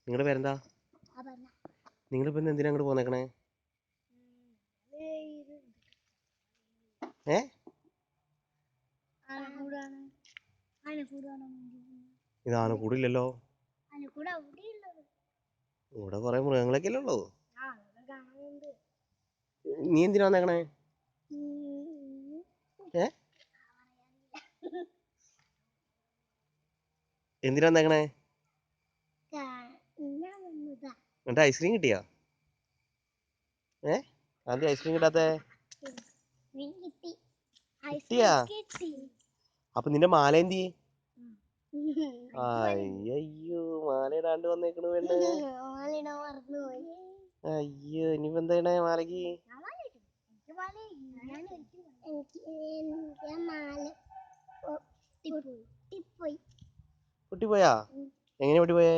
നിങ്ങളുടെ പേരെന്താ? നിങ്ങളിപ്പോ ഇന്ന് എന്തിനാ അങ്ങോട്ട് പോന്നേക്കണേ? ഏ ഇത് ആനക്കൂടില്ലല്ലോ. ഇവിടെ കുറെ മൃഗങ്ങളൊക്കെ അല്ലേ ഉള്ളൂ. നീ എന്തിനാ വന്നേക്കണേ? ഏ എന്തിനാ വന്നേക്കണേ? എന്നിട്ട് ഐസ്ക്രീം കിട്ടിയാ? ആദ്യം ഐസ്ക്രീം കിട്ടാത്തേ? കിട്ടിയാ? അപ്പൊ നിന്റെ മാല എന്തി? അയ്യോ, മാല ഇടാണ്ട് വന്നേക്കണു പെണ്ണ്. അയ്യോ, ഇനിയിപ്പോ എന്താ ചെയ്യണേ മാലക്ക്? പൊട്ടിപ്പോയാ? എങ്ങനെ പൊട്ടിപ്പോയേ?